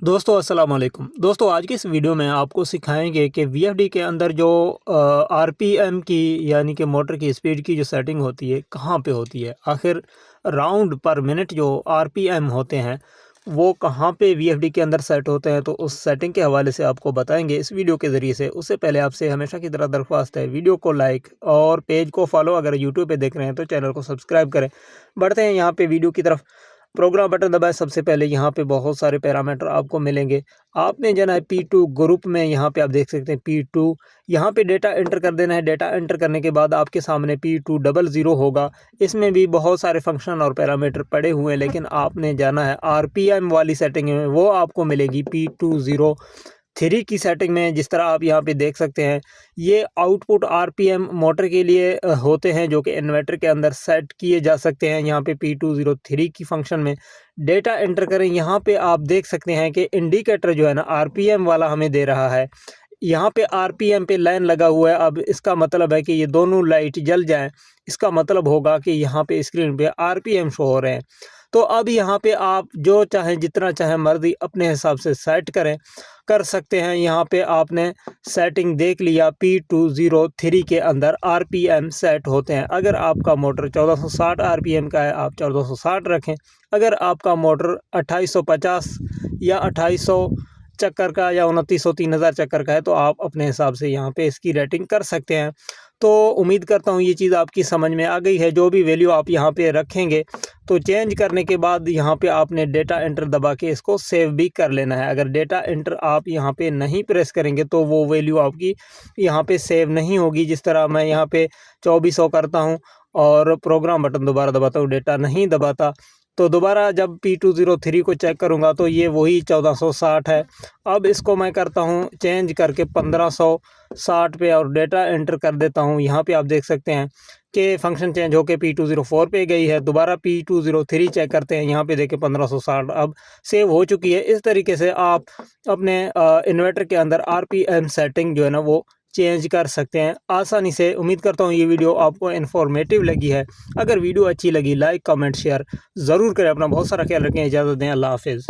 दोस्तों अस्सलाम वालेकुम। दोस्तों आज की इस वीडियो में आपको सिखाएंगे कि वीएफडी के अंदर जो आरपीएम की यानी कि मोटर की स्पीड की जो सेटिंग होती है कहाँ पे होती है, आखिर राउंड पर मिनट जो आरपीएम होते हैं वो कहाँ पे वीएफडी के अंदर सेट होते हैं। तो उस सेटिंग के हवाले से आपको बताएंगे इस वीडियो के ज़रिए से। उससे पहले आपसे हमेशा की तरह दरख्वास्त है, वीडियो को लाइक और पेज को फॉलो, अगर यूट्यूब पे देख रहे हैं तो चैनल को सब्सक्राइब करें। बढ़ते हैं यहाँ पे वीडियो की तरफ। प्रोग्राम बटन दबाएं। सबसे पहले यहाँ पे बहुत सारे पैरामीटर आपको मिलेंगे। आपने जाना है P2 ग्रुप में। यहाँ पे आप देख सकते हैं P2, यहाँ पे डेटा एंटर कर देना है। डेटा एंटर करने के बाद आपके सामने P200 होगा। इसमें भी बहुत सारे फंक्शन और पैरामीटर पड़े हुए हैं, लेकिन आपने जाना है आरपीएम वाली सेटिंग में, वो आपको मिलेगी P203 की सेटिंग में। जिस तरह आप यहाँ पे देख सकते हैं, ये आउटपुट आरपीएम मोटर के लिए होते हैं जो कि इन्वर्टर के अंदर सेट किए जा सकते हैं। यहाँ पे P203 की फंक्शन में डेटा एंटर करें। यहाँ पे आप देख सकते हैं कि इंडिकेटर जो है ना आरपीएम वाला हमें दे रहा है। यहाँ पे आरपीएम पे लाइन लगा हुआ है। अब इसका मतलब है कि ये दोनों लाइट जल जाएं, इसका मतलब होगा कि यहाँ पे स्क्रीन पे आरपीएम शो हो रहे हैं। तो अब यहाँ पे आप जो चाहें जितना चाहें मर्जी अपने हिसाब से सेट कर सकते हैं। यहाँ पे आपने सेटिंग देख लिया, P203 के अंदर आरपीएम सेट होते हैं। अगर आपका मोटर 1460 आरपीएम का है, आप 1460 रखें। अगर आपका मोटर 2850 या 2800 चक्कर का या 2900 3000 चक्कर का है तो आप अपने हिसाब से यहाँ पे इसकी रेटिंग कर सकते हैं। तो उम्मीद करता हूँ ये चीज़ आपकी समझ में आ गई है। जो भी वैल्यू आप यहाँ पे रखेंगे तो चेंज करने के बाद यहाँ पे आपने डेटा एंटर दबा के इसको सेव भी कर लेना है। अगर डेटा एंटर आप यहाँ पे नहीं प्रेस करेंगे तो वो वैल्यू आपकी यहाँ पे सेव नहीं होगी। जिस तरह मैं यहाँ पे 2400 करता हूँ और प्रोग्राम बटन दोबारा दबाता हूँ, डेटा नहीं दबाता, तो दोबारा जब P203 को चेक करूँगा तो ये वही 1460 है। अब इसको मैं करता हूँ चेंज करके 1560 पे और डेटा एंटर कर देता हूँ। यहाँ पे आप देख सकते हैं कि फंक्शन चेंज होके P204 पे गई है। दोबारा P203 चेक करते हैं, यहाँ पे देखें 1560 अब सेव हो चुकी है। इस तरीके से आप अपने इन्वर्टर के अंदर आरपीएम सेटिंग जो है ना वो चेंज कर सकते हैं आसानी से। उम्मीद करता हूँ ये वीडियो आपको इन्फॉर्मेटिव लगी है। अगर वीडियो अच्छी लगी लाइक कमेंट शेयर ज़रूर करें। अपना बहुत सारा ख्याल रखें। इजाज़त दें। अल्लाह हाफिज़।